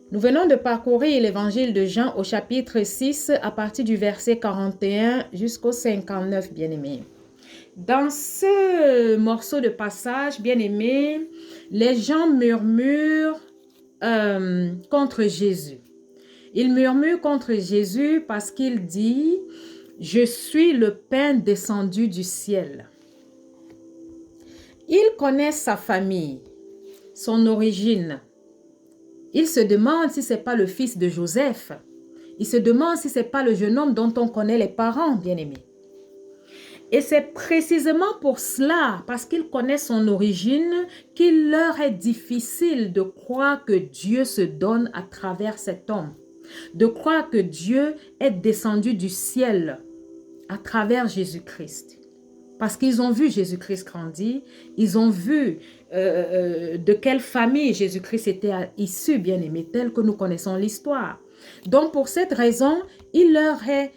Nous venons de parcourir l'évangile de Jean au chapitre 6 à partir du verset 41 jusqu'au 59, bien-aimés. Dans ce morceau de passage, bien-aimés, les gens murmurent contre Jésus. Ils murmurent contre Jésus parce qu'il dit « Je suis le pain descendu du ciel ». Ils connaissent sa famille, son origine. Ils se demandent si ce n'est pas le fils de Joseph. Ils se demandent si ce n'est pas le jeune homme dont on connaît les parents, bien-aimés. Et c'est précisément pour cela, parce qu'ils connaissent son origine, qu'il leur est difficile de croire que Dieu se donne à travers cet homme. De croire que Dieu est descendu du ciel à travers Jésus-Christ. Parce qu'ils ont vu Jésus-Christ grandir, ils ont vu de quelle famille Jésus-Christ était issu, bien-aimé, tel que nous connaissons l'histoire. Donc, pour cette raison, il leur est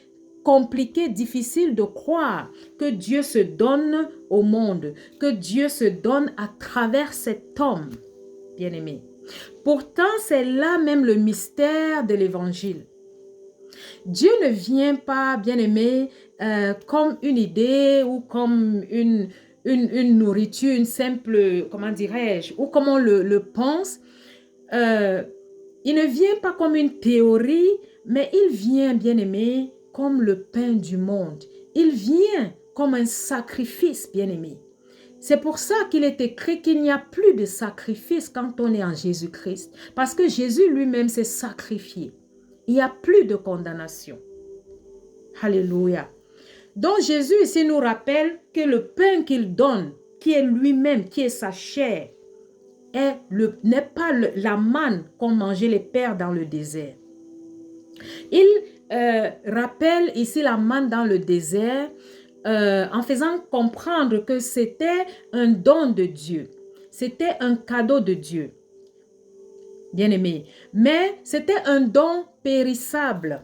compliqué, difficile de croire que Dieu se donne au monde, que Dieu se donne à travers cet homme, bien-aimé. Pourtant, c'est là même le mystère de l'évangile. Dieu ne vient pas, bien-aimé, comme une idée ou comme une nourriture, une simple, comment dirais-je, ou comme on le pense. Il ne vient pas comme une théorie, mais il vient, bien-aimé, comme le pain du monde. Il vient comme un sacrifice, bien-aimé. C'est pour ça qu'il est écrit qu'il n'y a plus de sacrifice quand on est en Jésus-Christ. Parce que Jésus lui-même s'est sacrifié. Il n'y a plus de condamnation. Alléluia. Donc Jésus ici nous rappelle que le pain qu'il donne, qui est lui-même, qui est sa chair, n'est pas la manne qu'ont mangé les pères dans le désert. Il rappelle ici la manne dans le désert en faisant comprendre que c'était un don de Dieu. C'était un cadeau de Dieu. Bien-aimé. Mais c'était un don périssable.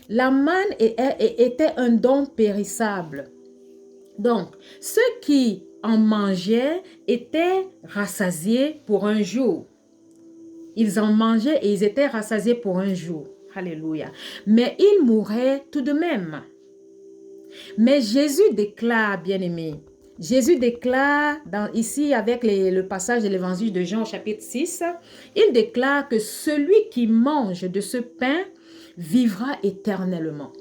La manne était un don périssable. Donc, ceux qui en mangeaient étaient rassasiés pour un jour. Ils en mangeaient et ils étaient rassasiés pour un jour. Alléluia. Mais ils mouraient tout de même. Mais Jésus déclare, bien-aimé, Jésus déclare ici avec le passage de l'évangile de Jean au chapitre 6, il déclare que celui qui mange de ce pain vivra éternellement.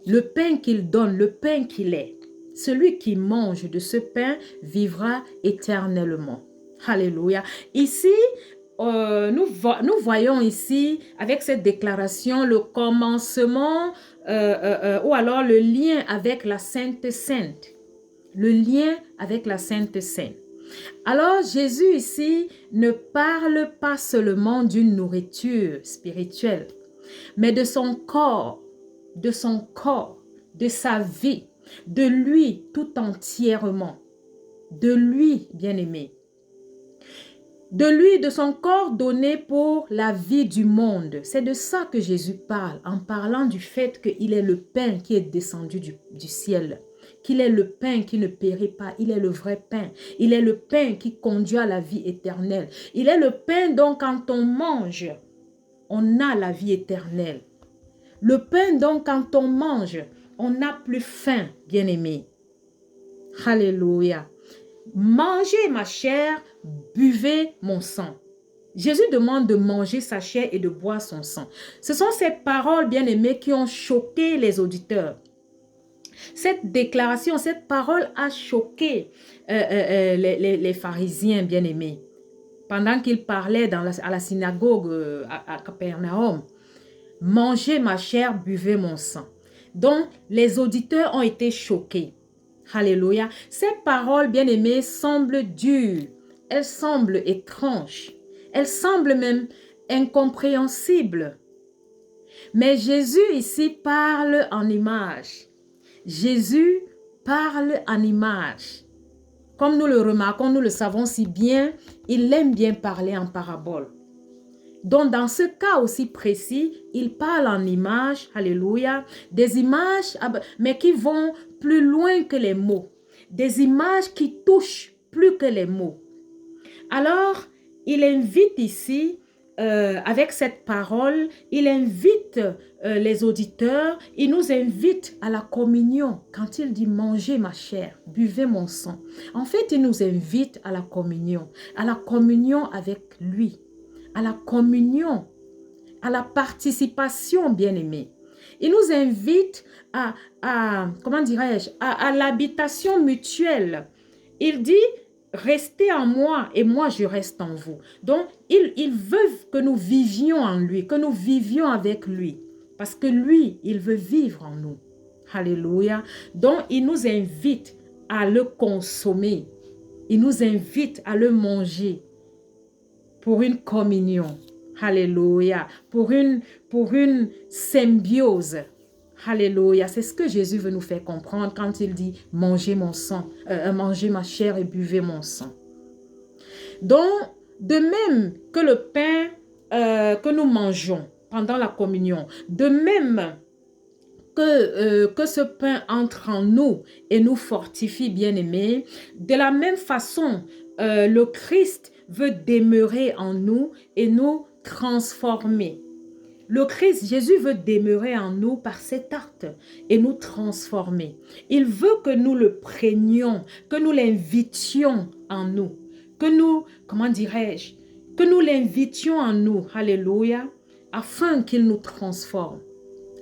Le pain qu'il donne, le pain qu'il est, celui qui mange de ce pain vivra éternellement. Alléluia. Ici, nous voyons ici, avec cette déclaration, le commencement ou alors le lien avec la Sainte Sainte. Le lien avec la Sainte Sainte. Alors, Jésus ici ne parle pas seulement d'une nourriture spirituelle, mais de son corps, de sa vie, de lui tout entièrement, de lui, bien-aimé. De lui, de son corps donné pour la vie du monde. C'est de ça que Jésus parle, en parlant du fait qu'il est le pain qui est descendu du ciel. Qu'il est le pain qui ne périt pas. Il est le vrai pain. Il est le pain qui conduit à la vie éternelle. Il est le pain dont quand on mange, on a la vie éternelle. Le pain dont quand on mange, on n'a plus faim, bien-aimé. Alléluia. Mangez ma chair, buvez mon sang. Jésus demande de manger sa chair et de boire son sang. Ce sont ces paroles, bien-aimées, qui ont choqué les auditeurs. Cette déclaration, cette parole a choqué les pharisiens, bien-aimés. Pendant qu'ils parlaient à la synagogue à Capernaum. Mangez ma chair, buvez mon sang. Donc, les auditeurs ont été choqués. Alléluia. Ces paroles, bien-aimées, semblent dures. Elles semblent étranges. Elles semblent même incompréhensibles. Mais Jésus ici parle en image. Jésus parle en image. Comme nous le remarquons, nous le savons si bien, il aime bien parler en parabole. Donc, dans ce cas aussi précis, il parle en images, alléluia, des images, mais qui vont plus loin que les mots. Des images qui touchent plus que les mots. Alors, il invite ici avec cette parole, il invite les auditeurs, il nous invite à la communion. Quand il dit mangez ma chair, buvez mon sang. En fait, il nous invite à la communion avec lui, à la communion, à la participation, bien-aimés. Il nous invite comment dirais-je, à l'habitation mutuelle. Il dit, restez en moi et moi je reste en vous. Donc, il veut que nous vivions en lui, que nous vivions avec lui. Parce que lui, il veut vivre en nous. Alléluia. Donc, il nous invite à le consommer. Il nous invite à le manger pour une communion. Alléluia. Pour une symbiose. Alléluia. C'est ce que Jésus veut nous faire comprendre quand il dit « Mangez mon sang, mangez ma chair et buvez mon sang ». Donc, de même que le pain que nous mangeons pendant la communion, de même que ce pain entre en nous et nous fortifie, bien-aimés, de la même façon, le Christ veut demeurer en nous et nous transformer. Le Christ, Jésus veut demeurer en nous par cet acte et nous transformer. Il veut que nous le prenions, que nous l'invitions en nous, que nous, comment dirais-je, que nous l'invitions en nous, alléluia, afin qu'il nous transforme,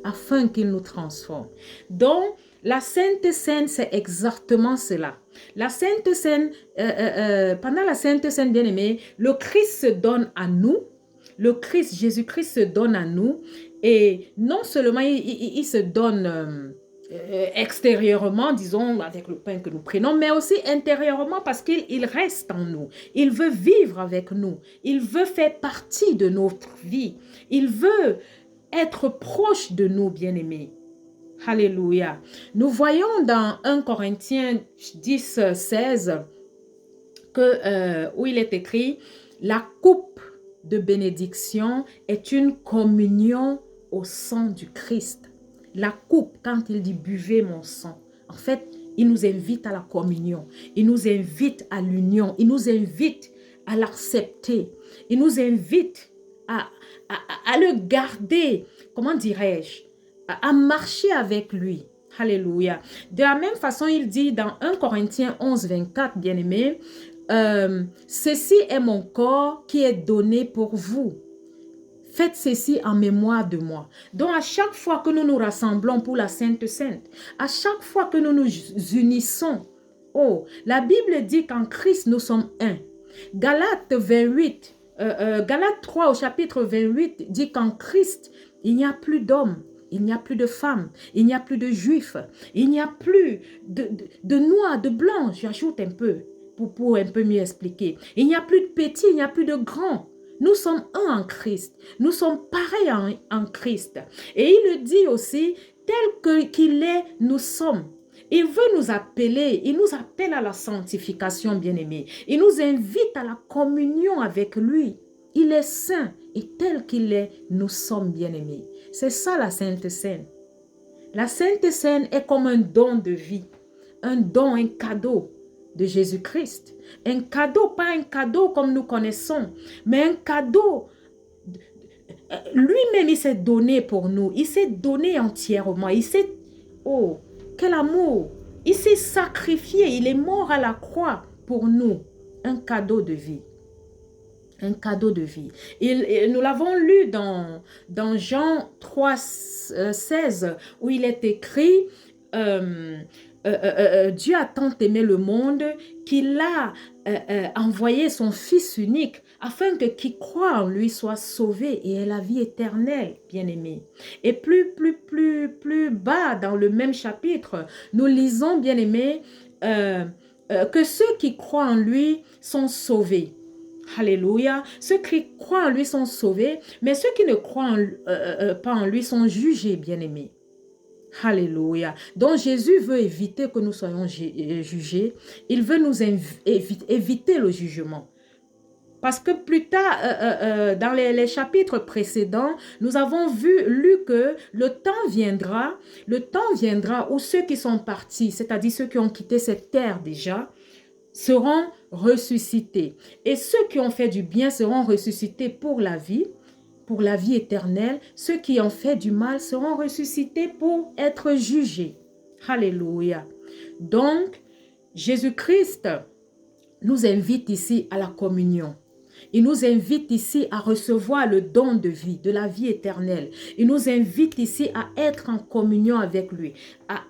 afin qu'il nous transforme. Donc, la Sainte Seine, c'est exactement cela. La Sainte Seine, pendant la Sainte Seine, bien-aimé, le Christ se donne à nous. Le Christ, Jésus-Christ se donne à nous et non seulement il se donne extérieurement, disons, avec le pain que nous prenons, mais aussi intérieurement parce qu'il reste en nous. Il veut vivre avec nous. Il veut faire partie de notre vie. Il veut être proche de nous, bien-aimés. Alléluia. Nous voyons dans 1 Corinthiens 10, 16 où il est écrit « La coupe de bénédiction est une communion au sang du Christ. » La coupe, quand il dit « buvez mon sang », en fait, il nous invite à la communion. Il nous invite à l'union. Il nous invite à l'accepter. Il nous invite à le garder, comment dirais-je, à marcher avec lui. Alléluia. De la même façon, il dit dans 1 Corinthiens 11, 24, bien-aimé, ceci est mon corps qui est donné pour vous. Faites ceci en mémoire de moi. Donc, à chaque fois que nous nous rassemblons pour la Sainte Seine, à chaque fois que nous nous unissons, oh, la Bible dit qu'en Christ, nous sommes un. Galates 28, Galates 3 au chapitre 28 dit qu'en Christ, il n'y a plus d'hommes, il n'y a plus de femmes, il n'y a plus de juifs, il n'y a plus de noirs, de blancs, j'ajoute un peu pour un peu mieux expliquer. Il n'y a plus de petits, il n'y a plus de grands. Nous sommes un en Christ. Nous sommes pareils en Christ. Et il le dit aussi, tel qu'il est, nous sommes. Il veut nous appeler, il nous appelle à la sanctification, bien-aimés. Il nous invite à la communion avec lui. Il est saint et tel qu'il est, nous sommes bien-aimés. C'est ça la Sainte Seine. La Sainte Seine est comme un don de vie, un don, un cadeau de Jésus-Christ. Un cadeau, pas un cadeau comme nous connaissons, mais un cadeau. Lui-même, il s'est donné pour nous. Il s'est donné entièrement. Il s'est... Oh, quel amour! Il s'est sacrifié. Il est mort à la croix pour nous. Un cadeau de vie. Un cadeau de vie. Nous l'avons lu dans Jean 3, 16, où il est écrit... Dieu a tant aimé le monde qu'il a envoyé son Fils unique afin que qui croit en lui soit sauvé et ait la vie éternelle, bien-aimé. Et plus bas dans le même chapitre, nous lisons, bien-aimé, que ceux qui croient en lui sont sauvés. Alléluia. Ceux qui croient en lui sont sauvés, mais ceux qui ne croient pas en lui sont jugés, bien-aimés. Alléluia. Donc Jésus veut éviter que nous soyons jugés. Il veut nous éviter le jugement. Parce que plus tard, dans les chapitres précédents, nous avons lu que le temps viendra où ceux qui sont partis, c'est-à-dire ceux qui ont quitté cette terre déjà, seront ressuscités. Et ceux qui ont fait du bien seront ressuscités pour la vie éternelle. Ceux qui ont fait du mal seront ressuscités pour être jugés. Alléluia. Donc, Jésus-Christ nous invite ici à la communion. Il nous invite ici à recevoir le don de vie, de la vie éternelle. Il nous invite ici à être en communion avec lui, à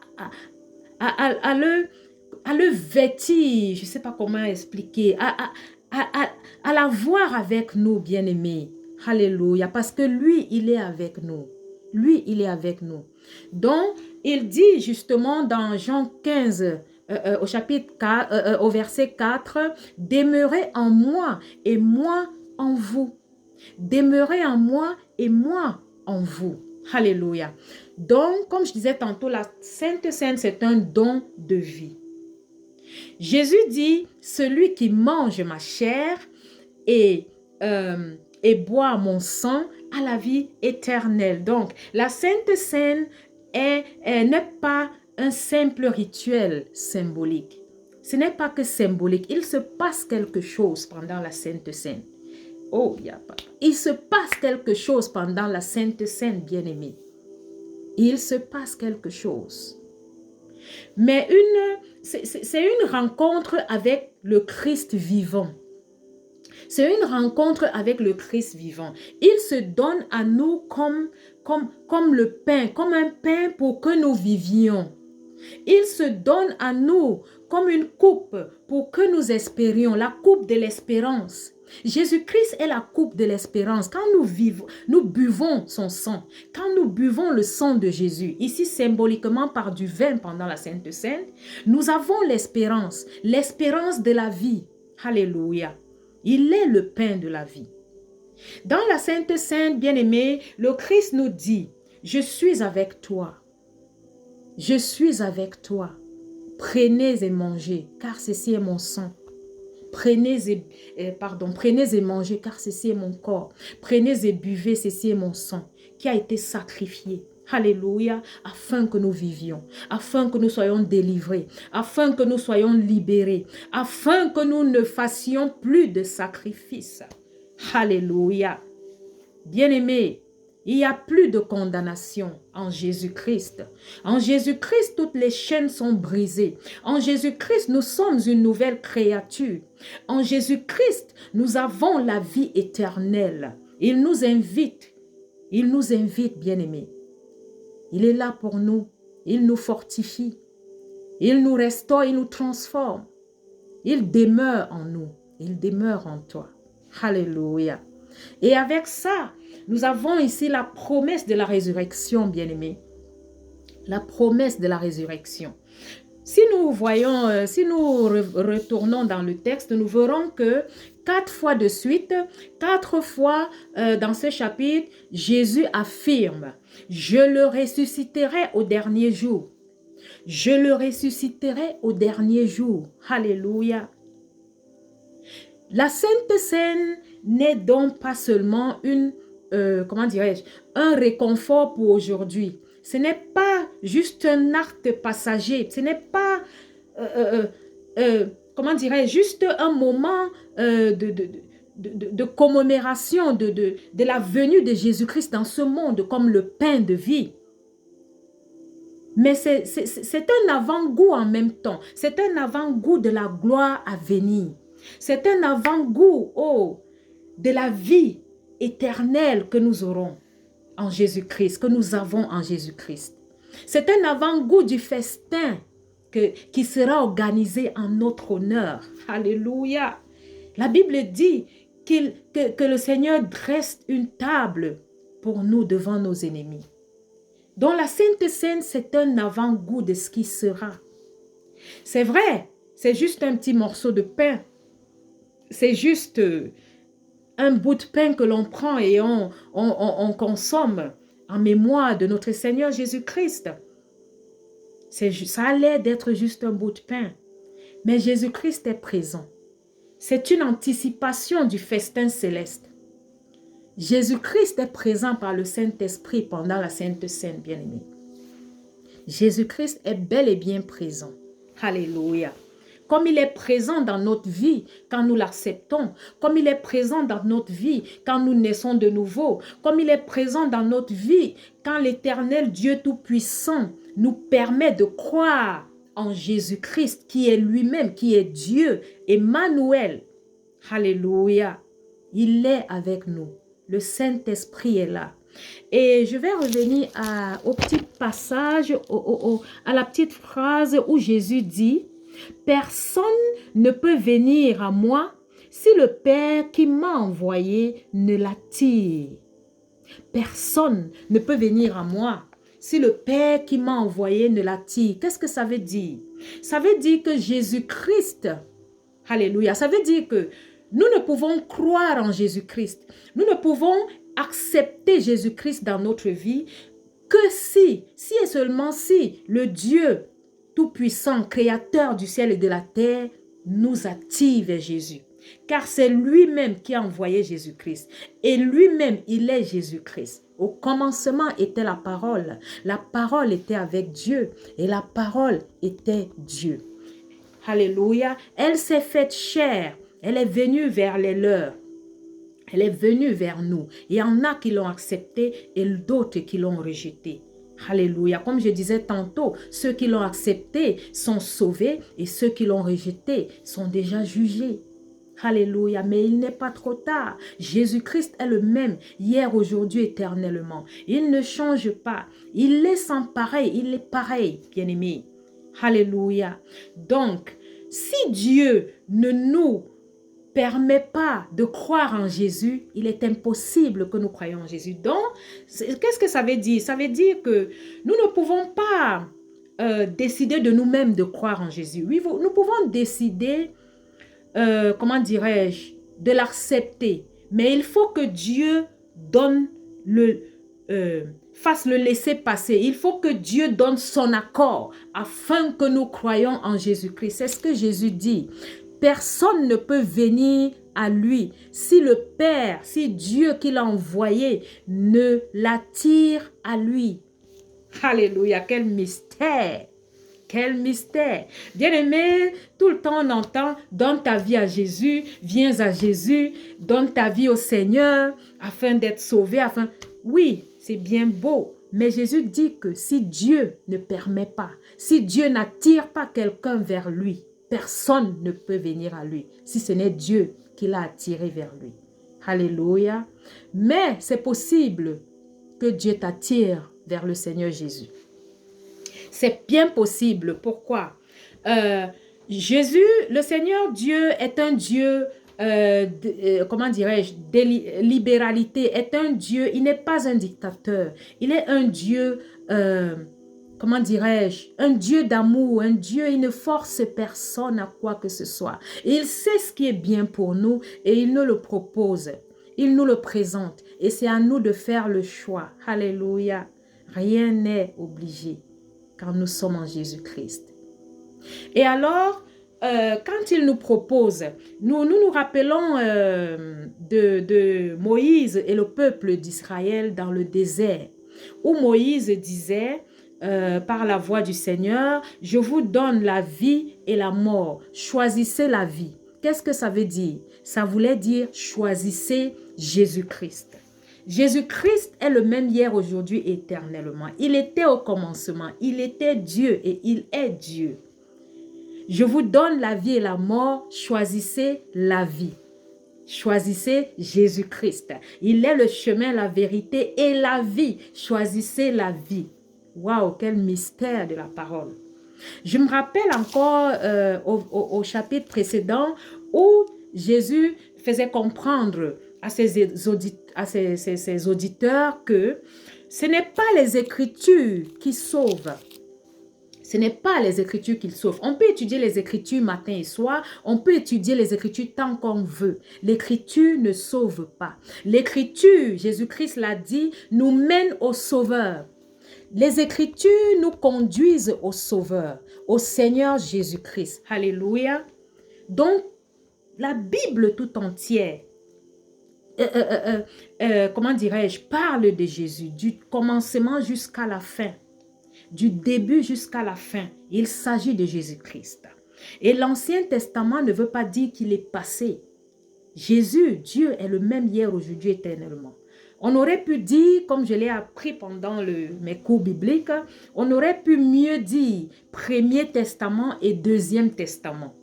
le vêtir, je ne sais pas comment expliquer, à l'avoir avec nous, bien-aimés. Alléluia, parce que lui, il est avec nous. Lui, il est avec nous. Donc, il dit justement dans Jean 15, au chapitre 4, au verset 4, « Demeurez en moi et moi en vous. Demeurez en moi et moi en vous. » Alléluia. Donc, comme je disais tantôt, la Sainte Seine, c'est un don de vie. Jésus dit, « Celui qui mange ma chair et boit mon sang a la vie éternelle. » Donc, la Sainte Seine n'est pas un simple rituel symbolique. Ce n'est pas que symbolique. Il se passe quelque chose pendant la Sainte Seine. Oh, il se passe quelque chose pendant la Sainte Seine, bien-aimé. Il se passe quelque chose. Mais c'est une rencontre avec le Christ vivant. C'est une rencontre avec le Christ vivant. Il se donne à nous comme le pain, comme un pain pour que nous vivions. Il se donne à nous comme une coupe pour que nous espérions, la coupe de l'espérance. Jésus-Christ est la coupe de l'espérance. Quand nous buvons son sang, quand nous buvons le sang de Jésus, ici symboliquement par du vin pendant la Sainte Seine, nous avons l'espérance de la vie. Alléluia. Il est le pain de la vie. Dans la Sainte Seine, bien-aimé, le Christ nous dit, « Je suis avec toi. Je suis avec toi. Prenez et mangez, car ceci est mon sang. Prenez et mangez, car ceci est mon corps. Prenez et buvez, ceci est mon sang, qui a été sacrifié. » Alléluia, afin que nous vivions, afin que nous soyons délivrés, afin que nous soyons libérés, afin que nous ne fassions plus de sacrifices. Alléluia. Bien-aimés, il n'y a plus de condamnation en Jésus-Christ. En Jésus-Christ, toutes les chaînes sont brisées. En Jésus-Christ, nous sommes une nouvelle créature. En Jésus-Christ, nous avons la vie éternelle. Il nous invite, bien-aimés. Il est là pour nous. Il nous fortifie. Il nous restaure, il nous transforme. Il demeure en nous. Il demeure en toi. Alléluia. Et avec ça, nous avons ici la promesse de la résurrection, bien-aimés. La promesse de la résurrection. Si nous voyons, si nous retournons dans le texte, nous verrons que 4 fois de suite, 4 fois dans ce chapitre, Jésus affirme, « Je le ressusciterai au dernier jour. Je le ressusciterai au dernier jour. » Alléluia. La Sainte Seine n'est donc pas seulement un réconfort pour aujourd'hui. Ce n'est pas juste un acte passager. Ce n'est pas, juste un moment de commémoration de la venue de Jésus-Christ dans ce monde comme le pain de vie. Mais c'est un avant-goût en même temps. C'est un avant-goût de la gloire à venir. C'est un avant-goût, de la vie éternelle que nous aurons en Jésus-Christ, que nous avons en Jésus-Christ. C'est un avant-goût du festin qui sera organisé en notre honneur. Alléluia. La Bible dit que le Seigneur dresse une table pour nous devant nos ennemis. Donc la Sainte Seine, c'est un avant-goût de ce qui sera. C'est vrai, c'est juste un petit morceau de pain. C'est juste un bout de pain que l'on prend et on consomme en mémoire de notre Seigneur Jésus-Christ. Ça a l'air d'être juste un bout de pain. Mais Jésus-Christ est présent. C'est une anticipation du festin céleste. Jésus-Christ est présent par le Saint-Esprit pendant la Sainte Seine, bien-aimés. Jésus-Christ est bel et bien présent. Alléluia. comme il est présent dans notre vie quand nous l'acceptons, comme il est présent dans notre vie quand nous naissons de nouveau, comme il est présent dans notre vie quand l'Éternel Dieu Tout-Puissant nous permet de croire en Jésus-Christ qui est lui-même, qui est Dieu, Emmanuel. Alléluia. Il est avec nous. Le Saint-Esprit est là. Et je vais revenir au petit passage, à la petite phrase où Jésus dit « Personne ne peut venir à moi si le Père qui m'a envoyé ne l'attire. » Personne ne peut venir à moi si le Père qui m'a envoyé ne l'attire. Qu'est-ce que ça veut dire? Ça veut dire que Jésus-Christ, alléluia, ça veut dire que nous ne pouvons croire en Jésus-Christ. Nous ne pouvons accepter Jésus-Christ dans notre vie que si et seulement si le Dieu Tout-Puissant, Créateur du ciel et de la terre, nous attire vers Jésus. Car c'est lui-même qui a envoyé Jésus-Christ. Et lui-même, il est Jésus-Christ. Au commencement était la parole. La parole était avec Dieu. Et la parole était Dieu. Alléluia. Elle s'est faite chair. Elle est venue vers les leurs. Elle est venue vers nous. Il y en a qui l'ont accepté et d'autres qui l'ont rejeté. Alléluia. Comme je disais tantôt, ceux qui l'ont accepté sont sauvés et ceux qui l'ont rejeté sont déjà jugés. Alléluia, mais il n'est pas trop tard. Jésus-Christ est le même hier, aujourd'hui, éternellement. Il ne change pas. Il est sans pareil. Il est pareil, bien-aimé. Alléluia. Donc, si Dieu ne nous permet pas de croire en Jésus, il est impossible que nous croyions en Jésus. Donc, qu'est-ce que ça veut dire? Ça veut dire que nous ne pouvons pas décider de nous-mêmes de croire en Jésus. Oui, nous pouvons décider comment dirais-je, de l'accepter. Mais il faut que Dieu donne fasse le laisser passer. Il faut que Dieu donne son accord afin que nous croyions en Jésus-Christ. C'est ce que Jésus dit. Personne ne peut venir à lui si le Père, si Dieu qui l'a envoyé ne l'attire à lui. Alléluia, quel mystère! Quel mystère! Bien-aimé, tout le temps on entend « Donne ta vie à Jésus, viens à Jésus, donne ta vie au Seigneur afin d'être sauvé. » Oui, c'est bien beau, mais Jésus dit que si Dieu ne permet pas, si Dieu n'attire pas quelqu'un vers lui, personne ne peut venir à lui, si ce n'est Dieu qui l'a attiré vers lui. Alléluia! Mais c'est possible que Dieu t'attire vers le Seigneur Jésus. C'est bien possible. Pourquoi? Jésus, le Seigneur Dieu est un Dieu, comment dirais-je, de libéralité, est un Dieu, il n'est pas un dictateur. Il est un Dieu, comment dirais-je, un Dieu d'amour, un Dieu, il ne force personne à quoi que ce soit. Il sait ce qui est bien pour nous et il nous le propose. Il nous le présente et c'est à nous de faire le choix. Alléluia. Rien n'est obligé quand nous sommes en Jésus-Christ. Et alors, quand il nous propose, nous rappelons de Moïse et le peuple d'Israël dans le désert, où Moïse disait, par la voix du Seigneur, « Je vous donne la vie et la mort, choisissez la vie. » Qu'est-ce que ça veut dire? Ça voulait dire, choisissez Jésus-Christ. Jésus-Christ est le même hier, aujourd'hui, éternellement. Il était au commencement. Il était Dieu et il est Dieu. Je vous donne la vie et la mort. Choisissez la vie. Choisissez Jésus-Christ. Il est le chemin, la vérité et la vie. Choisissez la vie. Waouh, quel mystère de la parole. Je me rappelle encore au chapitre précédent où Jésus faisait comprendre à ses auditeurs que ce n'est pas les Écritures qui sauvent. Ce n'est pas les Écritures qui sauvent. On peut étudier les Écritures matin et soir. On peut étudier les Écritures tant qu'on veut. L'Écriture ne sauve pas. L'Écriture, Jésus-Christ l'a dit, nous mène au Sauveur. Les Écritures nous conduisent au Sauveur, au Seigneur Jésus-Christ. Alléluia. Donc, la Bible tout entière, comment dirais-je, parle de Jésus, du commencement jusqu'à la fin, du début jusqu'à la fin. Il s'agit de Jésus-Christ. Et l'Ancien Testament ne veut pas dire qu'il est passé. Jésus, Dieu est le même hier, aujourd'hui, éternellement. On aurait pu dire, comme je l'ai appris pendant mes cours bibliques, on aurait pu mieux dire Premier Testament et Deuxième Testament.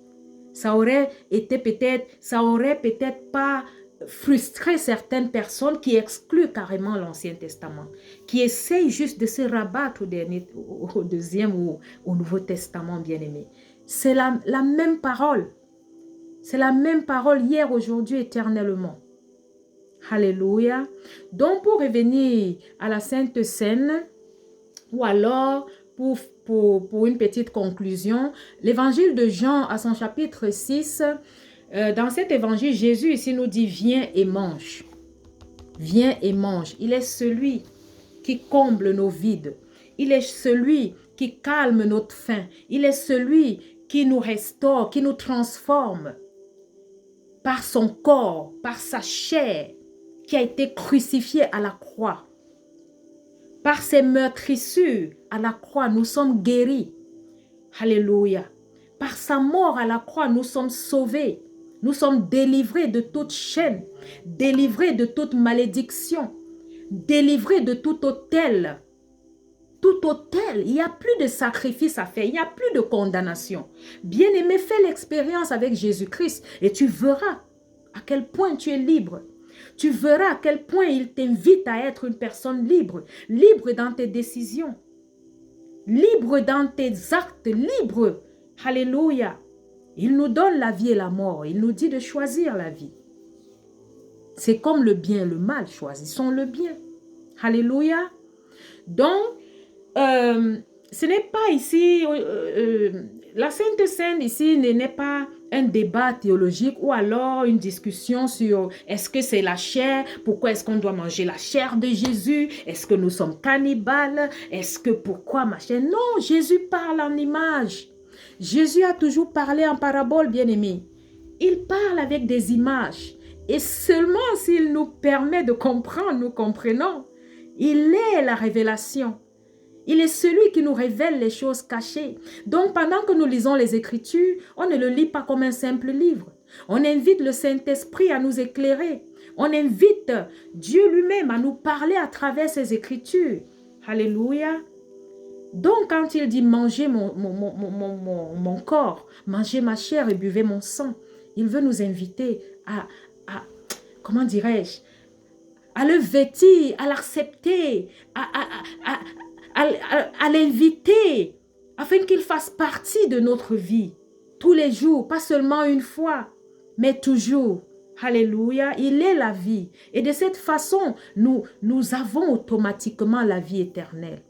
Ça aurait peut-être pas frustré certaines personnes qui excluent carrément l'Ancien Testament, qui essayent juste de se rabattre au Deuxième ou au Nouveau Testament, bien-aimé. C'est la même parole. C'est la même parole hier, aujourd'hui, éternellement. Alléluia. Donc, pour revenir à la Sainte Seine, ou alors, pour une petite conclusion, l'évangile de Jean, à son chapitre 6, dans cet évangile, Jésus ici nous dit, viens et mange. Viens et mange. Il est celui qui comble nos vides. Il est celui qui calme notre faim. Il est celui qui nous restaure, qui nous transforme par son corps, par sa chair qui a été crucifiée à la croix. Par ses meurtrissures à la croix, nous sommes guéris. Alléluia. Par sa mort à la croix, nous sommes sauvés. Nous sommes délivrés de toute chaîne, délivrés de toute malédiction, délivrés de tout autel. Tout autel, il n'y a plus de sacrifice à faire, il n'y a plus de condamnation. Bien-aimé, fais l'expérience avec Jésus-Christ et tu verras à quel point tu es libre. Tu verras à quel point il t'invite à être une personne libre, libre dans tes décisions, libre dans tes actes, libre. Alléluia. Il nous donne la vie et la mort. Il nous dit de choisir la vie. C'est comme le bien et le mal. Choisissons le bien. Alléluia. Donc, ce n'est pas ici, la Sainte Seine ici n'est pas un débat théologique ou alors une discussion sur est-ce que c'est la chair, pourquoi est-ce qu'on doit manger la chair de Jésus, est-ce que nous sommes cannibales, est-ce que pourquoi machin. Non, Jésus parle en image. Jésus a toujours parlé en parabole, bien-aimé. Il parle avec des images. Et seulement s'il nous permet de comprendre, nous comprenons. Il est la révélation. Il est celui qui nous révèle les choses cachées. Donc, pendant que nous lisons les Écritures, on ne le lit pas comme un simple livre. On invite le Saint-Esprit à nous éclairer. On invite Dieu lui-même à nous parler à travers ses Écritures. Alléluia. Donc, quand il dit « mangez mon corps, mangez ma chair et buvez mon sang », il veut nous inviter à comment dirais-je, à le vêtir, à l'accepter, à l'inviter, afin qu'il fasse partie de notre vie, tous les jours, pas seulement une fois, mais toujours. Alléluia, il est la vie. Et de cette façon, nous avons automatiquement la vie éternelle.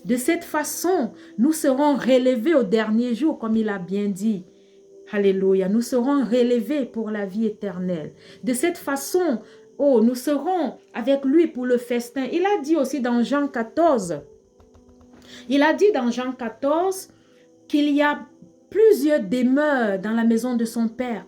De cette façon, nous serons relevés au dernier jour, comme il a bien dit. Alléluia, nous serons relevés pour la vie éternelle. De cette façon, nous serons avec lui pour le festin. Il a dit aussi dans Jean 14, qu'il y a plusieurs demeures dans la maison de son Père.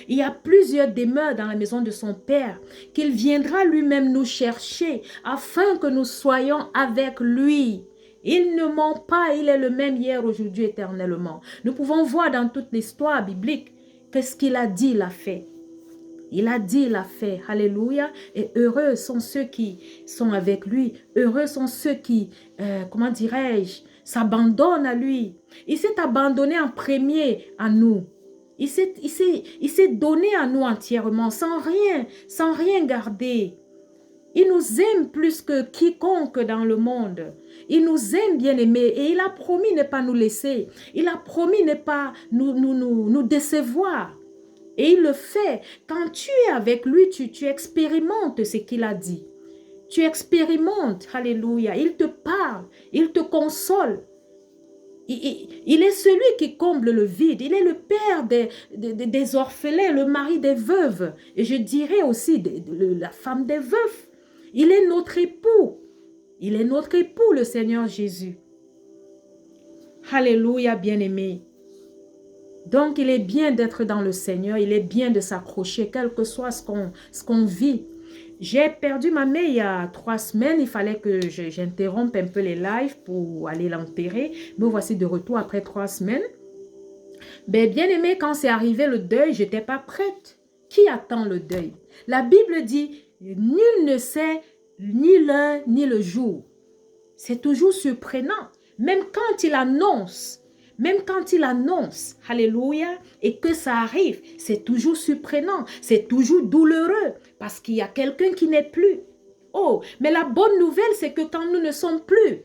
Il y a plusieurs demeures dans la maison de son Père, qu'il viendra lui-même nous chercher afin que nous soyons avec lui. Il ne ment pas, il est le même hier, aujourd'hui, éternellement. Nous pouvons voir dans toute l'histoire biblique que ce qu'il a dit, il a fait. Il a dit, il a fait. Alléluia. Et heureux sont ceux qui sont avec lui. Heureux sont ceux qui, comment dirais-je, s'abandonnent à lui. Il s'est abandonné en premier à nous. Il s'est donné à nous entièrement, sans rien garder. Il nous aime plus que quiconque dans le monde. Il nous aime, bien-aimés, et il a promis ne pas nous laisser. Il a promis ne pas nous décevoir. Et il le fait. Quand tu es avec lui, tu expérimentes ce qu'il a dit. Tu expérimentes, alléluia. Il te parle, il te console. Il est celui qui comble le vide. Il est le père des orphelins, le mari des veuves. Et je dirais aussi la femme des veufs. Il est notre époux. Il est notre époux, le Seigneur Jésus. Alléluia, bien-aimé. Donc, il est bien d'être dans le Seigneur. Il est bien de s'accrocher, quel que soit ce qu'on vit. J'ai perdu ma mère il y a 3 semaines. Il fallait que j'interrompe un peu les lives pour aller l'enterrer. Me voici de retour après 3 semaines. Ben, bien aimé, quand c'est arrivé le deuil, je n'étais pas prête. Qui attend le deuil? La Bible dit, nul ne sait ni l'heure ni le jour. C'est toujours surprenant. Même quand il annonce, alléluia, et que ça arrive, c'est toujours surprenant, c'est toujours douloureux, parce qu'il y a quelqu'un qui n'est plus. Oh, mais la bonne nouvelle, c'est que quand nous ne sommes plus,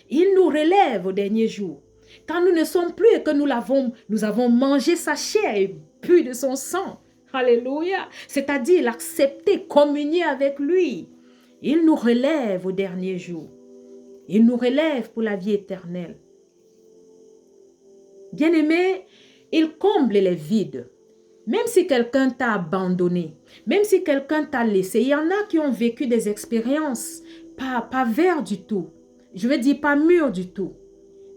il nous relève au dernier jour. Quand nous ne sommes plus et que nous avons mangé sa chair et bu de son sang, alléluia, c'est-à-dire l'accepter, communier avec lui, il nous relève au dernier jour. Il nous relève pour la vie éternelle. Bien-aimé, il comble les vides. Même si quelqu'un t'a abandonné, même si quelqu'un t'a laissé, il y en a qui ont vécu des expériences pas vertes du tout. Je veux dire pas mûres du tout.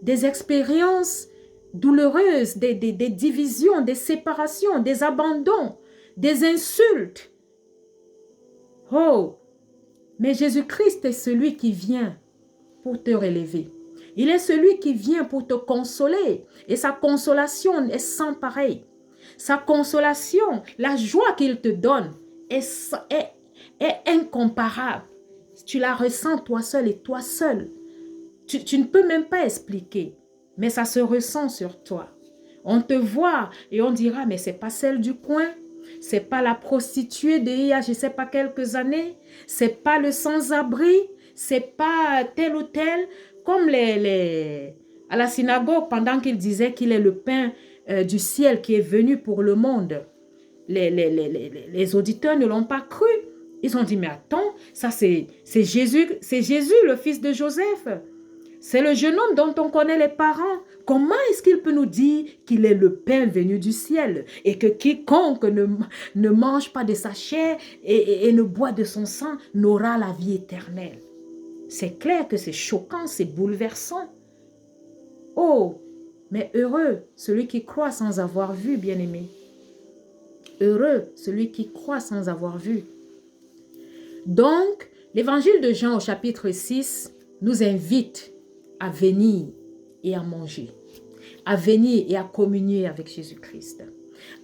Des expériences douloureuses, des divisions, des séparations, des abandons, des insultes. Oh, mais Jésus-Christ est celui qui vient pour te relever. Il est celui qui vient pour te consoler. Et sa consolation est sans pareil. Sa consolation, la joie qu'il te donne est incomparable. Tu la ressens toi seul et toi seul. Tu ne peux même pas expliquer. Mais ça se ressent sur toi. On te voit et on dira, mais c'est pas celle du coin. C'est pas la prostituée d'il y a, je ne sais pas, quelques années. C'est pas le sans-abri. C'est pas tel ou tel. Comme à la synagogue, pendant qu'il disait qu'il est le pain du ciel qui est venu pour le monde. Les auditeurs ne l'ont pas cru. Ils ont dit, mais attends, ça c'est Jésus, le fils de Joseph. C'est le jeune homme dont on connaît les parents. Comment est-ce qu'il peut nous dire qu'il est le pain venu du ciel et que quiconque ne mange pas de sa chair et ne boit de son sang n'aura la vie éternelle? C'est clair que c'est choquant, c'est bouleversant. Oh, mais heureux celui qui croit sans avoir vu, bien-aimé. Heureux celui qui croit sans avoir vu. Donc, l'évangile de Jean au chapitre 6 nous invite à venir et à manger, à venir et à communier avec Jésus-Christ,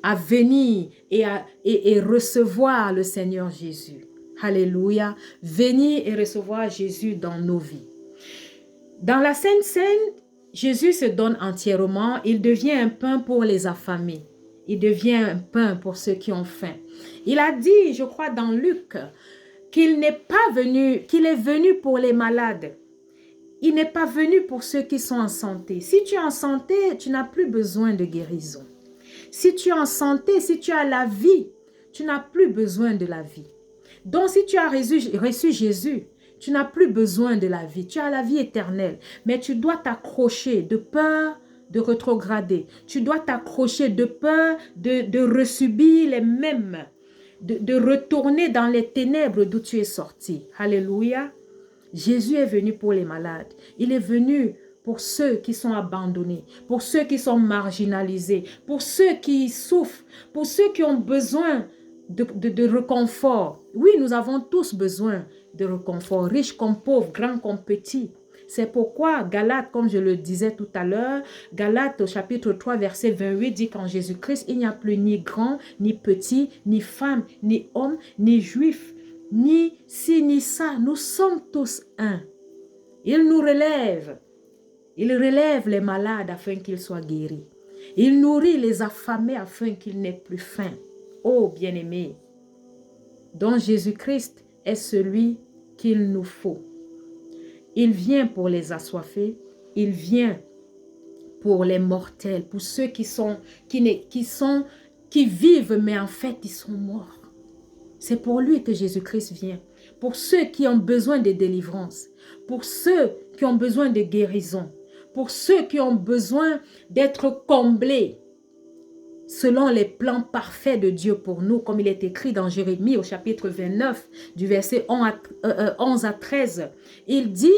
à venir et recevoir le Seigneur Jésus. Alléluia, venir et recevoir Jésus dans nos vies. Dans la Sainte Seine, Jésus se donne entièrement, il devient un pain pour les affamés, il devient un pain pour ceux qui ont faim. Il a dit, je crois dans Luc, qu'il n'est pas venu, qu'il est venu pour les malades. Il n'est pas venu pour ceux qui sont en santé. Si tu es en santé, tu n'as plus besoin de guérison. Si tu es en santé, si tu as la vie, tu n'as plus besoin de la vie. Donc, si tu as reçu Jésus, tu n'as plus besoin de la vie. Tu as la vie éternelle. Mais tu dois t'accrocher de peur de rétrograder. Tu dois t'accrocher de peur de resubir les mêmes, de retourner dans les ténèbres d'où tu es sorti. Alléluia. Jésus est venu pour les malades. Il est venu pour ceux qui sont abandonnés, pour ceux qui sont marginalisés, pour ceux qui souffrent, pour ceux qui ont besoin de réconfort. Oui, nous avons tous besoin de réconfort, riches comme pauvres, grands comme petits. C'est pourquoi Galates, comme je le disais tout à l'heure, Galates au chapitre 3, verset 28 dit qu'en Jésus-Christ, il n'y a plus ni grand, ni petit, ni femme, ni homme, ni juif, ni ci, ni ça. Nous sommes tous un. Il nous relève. Il relève les malades afin qu'ils soient guéris. Il nourrit les affamés afin qu'ils n'aient plus faim. Oh, bien-aimés, donc Jésus-Christ est celui qu'il nous faut. Il vient pour les assoiffés, il vient pour les mortels, pour ceux qui vivent, mais en fait, ils sont morts. C'est pour lui que Jésus-Christ vient. Pour ceux qui ont besoin de délivrance, pour ceux qui ont besoin de guérison, pour ceux qui ont besoin d'être comblés selon les plans parfaits de Dieu pour nous, comme il est écrit dans Jérémie au chapitre 29, du verset 11 à 13. Il dit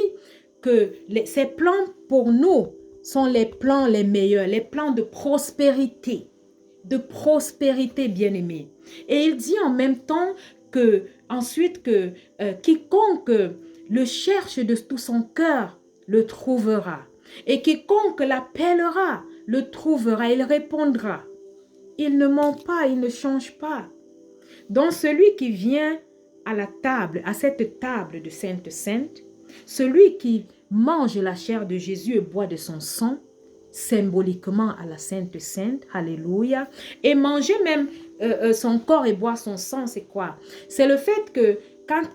que ces plans pour nous sont les plans les meilleurs, les plans de prospérité bien-aimés. Et il dit en même temps que, ensuite, que quiconque le cherche de tout son cœur le trouvera. Et quiconque l'appellera le trouvera, il répondra. Il ne ment pas, il ne change pas. Donc celui qui vient à la table, à cette table de Sainte-Sainte, celui qui mange la chair de Jésus et boit de son sang, symboliquement à la Sainte-Sainte, alléluia, et manger même son corps et boire son sang, c'est quoi? C'est le fait que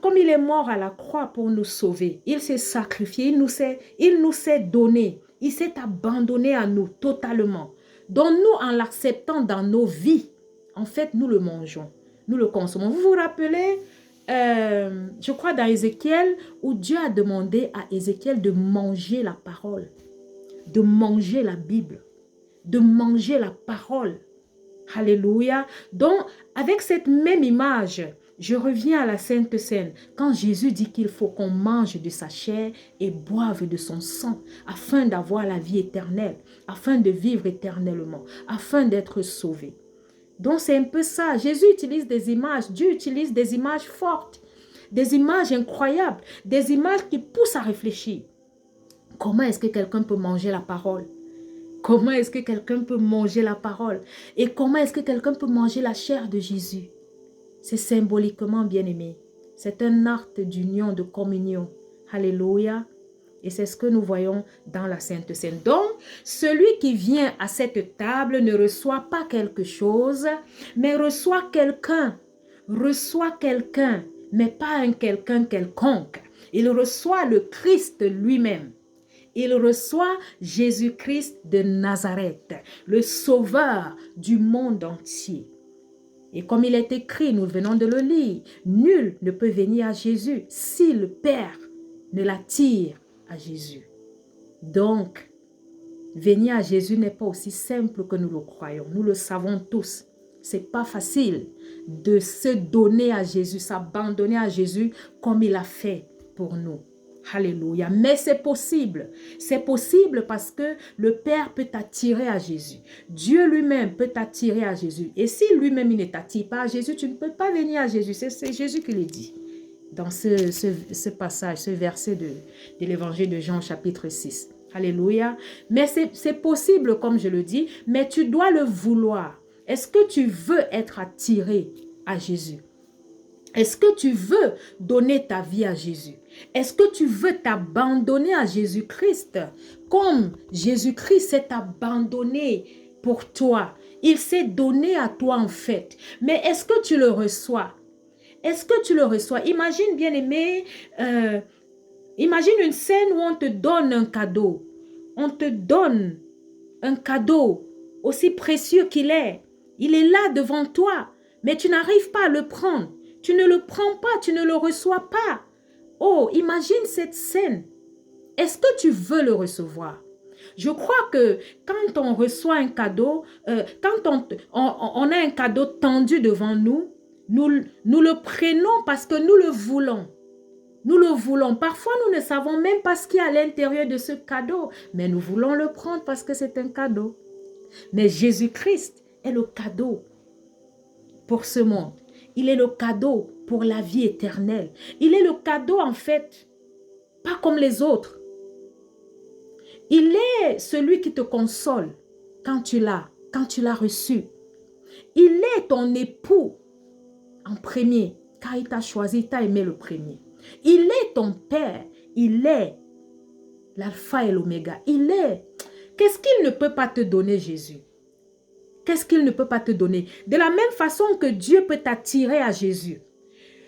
comme il est mort à la croix pour nous sauver, il s'est sacrifié, il nous s'est donné, il s'est abandonné à nous totalement. Donc nous, en l'acceptant dans nos vies, en fait, nous le mangeons, nous le consommons. Vous vous rappelez, je crois dans Ézéchiel, où Dieu a demandé à Ézéchiel de manger la parole, de manger la Bible, de manger la parole. Alléluia. Donc, avec cette même image, je reviens à la Sainte Seine, quand Jésus dit qu'il faut qu'on mange de sa chair et boive de son sang, afin d'avoir la vie éternelle, afin de vivre éternellement, afin d'être sauvé. Donc c'est un peu ça, Jésus utilise des images, Dieu utilise des images fortes, des images incroyables, des images qui poussent à réfléchir. Comment est-ce que quelqu'un peut manger la parole? Comment est-ce que quelqu'un peut manger la parole? Et comment est-ce que quelqu'un peut manger la chair de Jésus? C'est symboliquement bien-aimé. C'est un acte d'union, de communion. Alléluia. Et c'est ce que nous voyons dans la Sainte Seine. Donc, celui qui vient à cette table ne reçoit pas quelque chose, mais reçoit quelqu'un. Reçoit quelqu'un, mais pas un quelqu'un quelconque. Il reçoit le Christ lui-même. Il reçoit Jésus-Christ de Nazareth, le sauveur du monde entier. Et comme il est écrit, nous venons de le lire, nul ne peut venir à Jésus si le Père ne l'attire à Jésus. Donc, venir à Jésus n'est pas aussi simple que nous le croyons. Nous le savons tous. C'est pas facile de se donner à Jésus, s'abandonner à Jésus comme il a fait pour nous. Alléluia. Mais c'est possible. C'est possible parce que le Père peut t'attirer à Jésus. Dieu lui-même peut t'attirer à Jésus. Et si lui-même il ne t'attire pas à Jésus, tu ne peux pas venir à Jésus. C'est Jésus qui le dit dans ce passage, ce verset de l'évangile de Jean chapitre 6. Alléluia. Mais c'est possible comme je le dis, mais tu dois le vouloir. Est-ce que tu veux être attiré à Jésus? Est-ce que tu veux donner ta vie à Jésus? Est-ce que tu veux t'abandonner à Jésus-Christ comme Jésus-Christ s'est abandonné pour toi? Il s'est donné à toi en fait. Mais est-ce que tu le reçois? Est-ce que tu le reçois? Imagine, bien-aimé, imagine une scène où on te donne un cadeau. On te donne un cadeau aussi précieux qu'il est. Il est là devant toi, mais tu n'arrives pas à le prendre. Tu ne le prends pas, tu ne le reçois pas. Oh, imagine cette scène. Est-ce que tu veux le recevoir? Je crois que quand on reçoit un cadeau, quand on a un cadeau tendu devant nous, nous le prenons parce que nous le voulons. Nous le voulons. Parfois, nous ne savons même pas ce qu'il y a à l'intérieur de ce cadeau, mais nous voulons le prendre parce que c'est un cadeau. Mais Jésus-Christ est le cadeau pour ce monde. Il est le cadeau pour la vie éternelle. Il est le cadeau en fait, pas comme les autres. Il est celui qui te console quand tu l'as reçu. Il est ton époux en premier, car il t'a choisi, il t'a aimé le premier. Il est ton Père, il est l'alpha et l'oméga. Il est. Qu'est-ce qu'il ne peut pas te donner, Jésus? Qu'est-ce qu'il ne peut pas te donner? De la même façon que Dieu peut t'attirer à Jésus.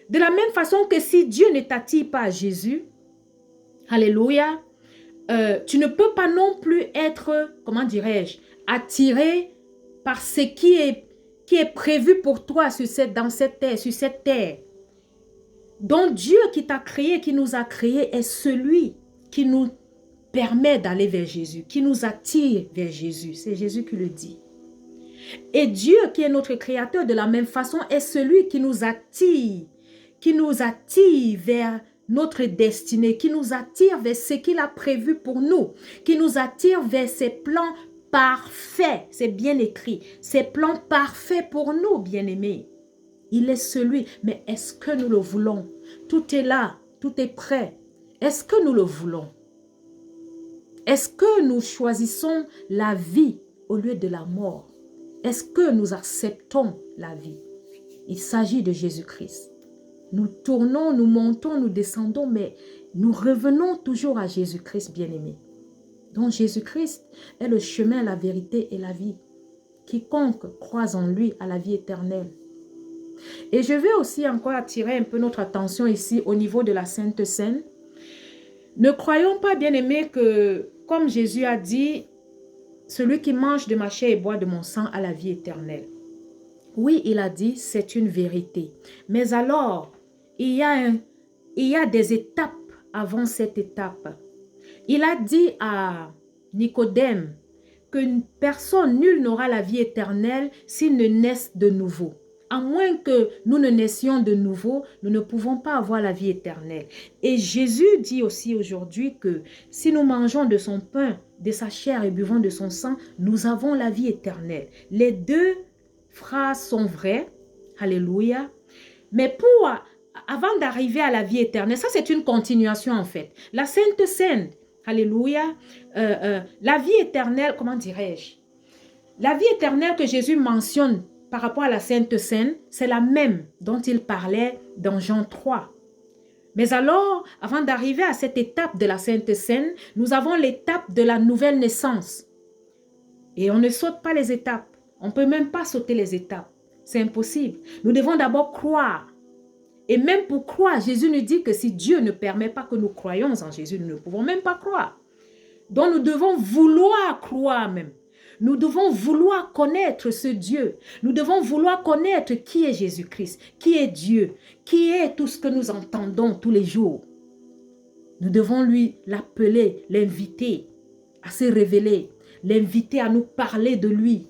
De la même façon que si Dieu ne t'attire pas à Jésus, alléluia, tu ne peux pas non plus être, comment dirais-je, attiré par ce qui est prévu pour toi dans cette terre, sur cette terre. Donc Dieu qui t'a créé, qui nous a créés, est celui qui nous permet d'aller vers Jésus, qui nous attire vers Jésus. C'est Jésus qui le dit. Et Dieu qui est notre créateur de la même façon est celui qui nous attire vers notre destinée, qui nous attire vers ce qu'il a prévu pour nous, qui nous attire vers ses plans parfaits. C'est bien écrit, ses plans parfaits pour nous, bien-aimés. Il est celui, mais est-ce que nous le voulons? Tout est là, tout est prêt. Est-ce que nous le voulons? Est-ce que nous choisissons la vie au lieu de la mort? Est-ce que nous acceptons la vie? Il s'agit de Jésus-Christ. Nous tournons, nous montons, nous descendons, mais nous revenons toujours à Jésus-Christ bien-aimé. Donc Jésus-Christ est le chemin, la vérité et la vie. Quiconque croise en lui a la vie éternelle. Et je veux aussi encore attirer un peu notre attention ici au niveau de la Sainte Seine. Ne croyons pas, bien-aimés, que, comme Jésus a dit, celui qui mange de ma chair et boit de mon sang a la vie éternelle. Oui, il a dit, c'est une vérité. Mais alors, il y a des étapes avant cette étape. Il a dit à Nicodème que personne, nul n'aura la vie éternelle s'il ne naisse de nouveau. À moins que nous ne naissions de nouveau, nous ne pouvons pas avoir la vie éternelle. Et Jésus dit aussi aujourd'hui que si nous mangeons de son pain, de sa chair et buvons de son sang, nous avons la vie éternelle. Les deux phrases sont vraies. Alléluia. Mais avant d'arriver à la vie éternelle, ça c'est une continuation en fait. La Sainte Seine, alléluia, la vie éternelle, comment dirais-je? La vie éternelle que Jésus mentionne par rapport à la Sainte Seine, c'est la même dont il parlait dans Jean 3. Mais alors, avant d'arriver à cette étape de la Sainte Seine, nous avons l'étape de la nouvelle naissance. Et on ne saute pas les étapes. On ne peut même pas sauter les étapes. C'est impossible. Nous devons d'abord croire. Et même pour croire, Jésus nous dit que si Dieu ne permet pas que nous croyions en Jésus, nous ne pouvons même pas croire. Donc nous devons vouloir croire même. Nous devons vouloir connaître ce Dieu. Nous devons vouloir connaître qui est Jésus-Christ, qui est Dieu, qui est tout ce que nous entendons tous les jours. Nous devons l'appeler, l'inviter à se révéler, l'inviter à nous parler de lui.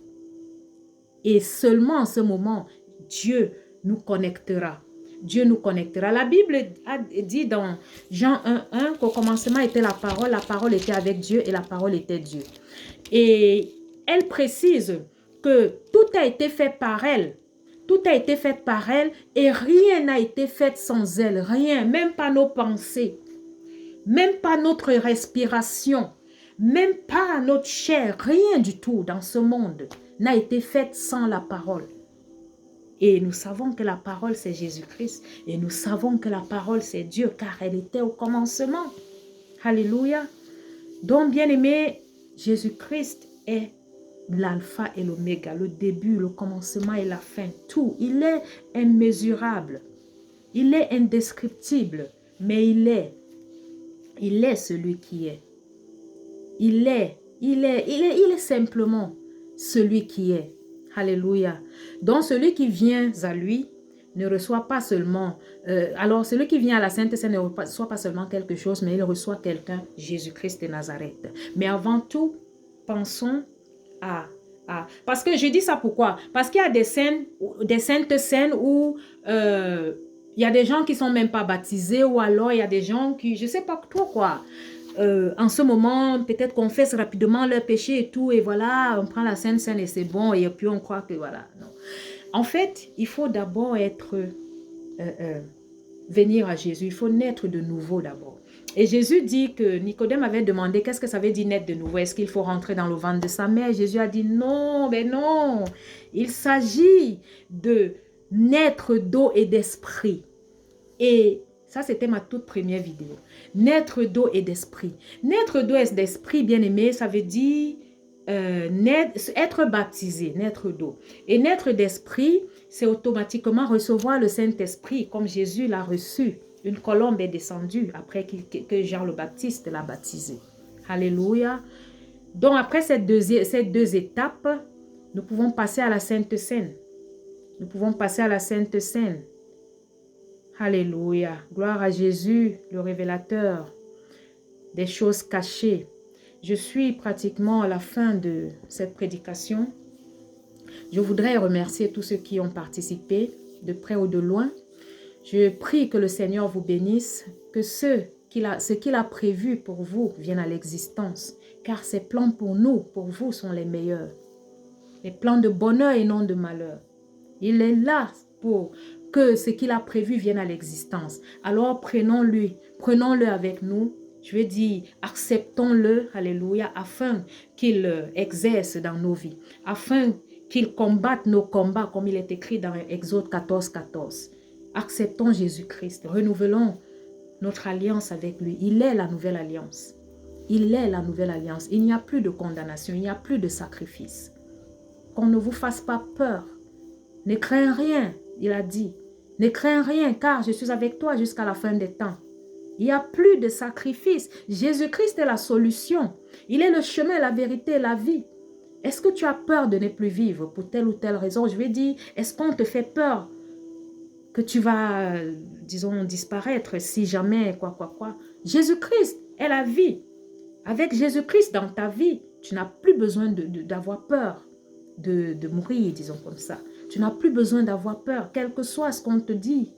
Et seulement en ce moment, Dieu nous connectera. Dieu nous connectera. La Bible a dit dans Jean 1:1 qu'au commencement était la parole était avec Dieu et la parole était Dieu. Et elle précise que tout a été fait par elle. Tout a été fait par elle et rien n'a été fait sans elle. Rien, même pas nos pensées, même pas notre respiration, même pas notre chair. Rien du tout dans ce monde n'a été fait sans la parole. Et nous savons que la parole, c'est Jésus-Christ. Et nous savons que la parole, c'est Dieu, car elle était au commencement. Alléluia. Donc, bien-aimé, Jésus-Christ est l'alpha et l'oméga, le début, le commencement et la fin. Tout. Il est immesurable. Il est indescriptible. Mais il est celui qui est. Il est simplement celui qui est. Alléluia. Donc, celui qui vient à lui ne reçoit pas seulement... alors, celui qui vient à la Sainte Seine ne reçoit pas seulement quelque chose, mais il reçoit quelqu'un, Jésus-Christ de Nazareth. Mais avant tout, pensons à... Parce que je dis ça pourquoi? Parce qu'il y a des saintes scènes où il y a des gens qui ne sont même pas baptisés, ou alors il y a des gens qui... Je ne sais pas trop quoi. En ce moment, peut-être qu'on fait rapidement leur péché et tout, et voilà, on prend la Sainte Seine et c'est bon, et puis on croit que voilà. Non. En fait, il faut d'abord venir à Jésus, il faut naître de nouveau d'abord. Et Jésus dit que Nicodème avait demandé qu'est-ce que ça veut dire naître de nouveau, est-ce qu'il faut rentrer dans le ventre de sa mère? Jésus a dit non, mais non, il s'agit de naître d'eau et d'esprit. Et ça, c'était ma toute première vidéo. Naître d'eau et d'esprit. Naître d'eau et d'esprit, bien-aimé, ça veut dire être baptisé, naître d'eau. Et naître d'esprit, c'est automatiquement recevoir le Saint-Esprit, comme Jésus l'a reçu. Une colombe est descendue après que Jean le Baptiste l'a baptisé. Alléluia. Donc, après ces deux étapes, nous pouvons passer à la Sainte Seine. Nous pouvons passer à la Sainte Seine. Alléluia. Gloire à Jésus, le révélateur des choses cachées. Je suis pratiquement à la fin de cette prédication. Je voudrais remercier tous ceux qui ont participé, de près ou de loin. Je prie que le Seigneur vous bénisse, que ce qu'il a prévu pour vous vienne à l'existence, car ses plans pour nous, pour vous, sont les meilleurs. Les plans de bonheur et non de malheur. Il est là pour que ce qu'il a prévu vienne à l'existence. Alors prenons-le avec nous. Je veux dire, acceptons-le, alléluia, afin qu'il exerce dans nos vies, afin qu'il combatte nos combats, comme il est écrit dans Exode 14, 14. Acceptons Jésus-Christ, renouvelons notre alliance avec lui. Il est la nouvelle alliance. Il est la nouvelle alliance. Il n'y a plus de condamnation, il n'y a plus de sacrifice. Qu'on ne vous fasse pas peur. Ne crains rien, il a dit. Ne crains rien, car je suis avec toi jusqu'à la fin des temps. Il n'y a plus de sacrifice. Jésus-Christ est la solution. Il est le chemin, la vérité, la vie. Est-ce que tu as peur de ne plus vivre pour telle ou telle raison? Je vais dire, est-ce qu'on te fait peur que tu vas, disons, disparaître si jamais, quoi. Jésus-Christ est la vie. Avec Jésus-Christ dans ta vie, tu n'as plus besoin d'avoir peur de mourir, disons comme ça. Tu n'as plus besoin d'avoir peur, quel que soit ce qu'on te dit.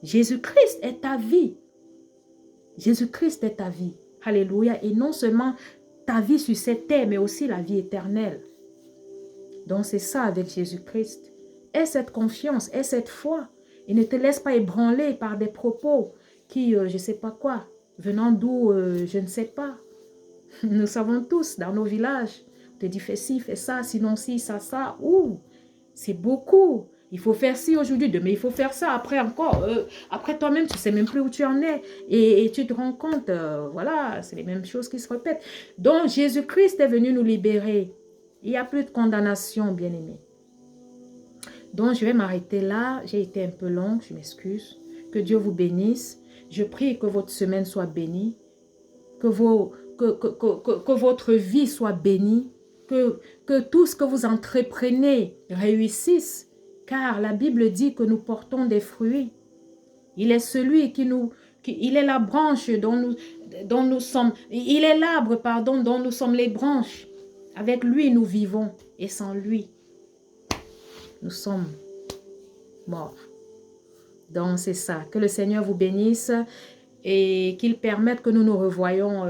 Jésus-Christ est ta vie. Jésus-Christ est ta vie. Alléluia. Et non seulement ta vie sur cette terre, mais aussi la vie éternelle. Donc c'est ça avec Jésus-Christ. Aie cette confiance, aie cette foi. Et ne te laisse pas ébranler par des propos qui, je ne sais pas quoi, venant d'où, je ne sais pas. Nous savons tous, dans nos villages, on te dit fais ci, fais ça, sinon ci, ça. Ouh, c'est beaucoup. Il faut faire ci aujourd'hui, demain il faut faire ça, après encore. Après toi-même, tu ne sais même plus où tu en es. Et tu te rends compte, voilà, c'est les mêmes choses qui se répètent. Donc Jésus-Christ est venu nous libérer. Il n'y a plus de condamnation, bien-aimés. Donc je vais m'arrêter là. J'ai été un peu longue, je m'excuse. Que Dieu vous bénisse. Je prie que votre semaine soit bénie. Que votre vie soit bénie. Que tout ce que vous entreprenez réussisse. Car la Bible dit que nous portons des fruits. Il est celui il est la branche dont nous sommes. Il est l'arbre, pardon, dont nous sommes les branches. Avec lui, nous vivons. Et sans lui, nous sommes morts. Donc, c'est ça. Que le Seigneur vous bénisse et qu'il permette que nous nous revoyons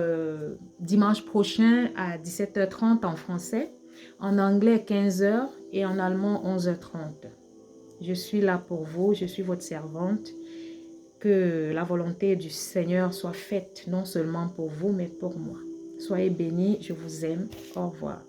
dimanche prochain à 17h30 en français, en anglais 15h et en allemand 11h30. Je suis là pour vous, je suis votre servante. Que la volonté du Seigneur soit faite, non seulement pour vous, mais pour moi. Soyez bénis, je vous aime. Au revoir.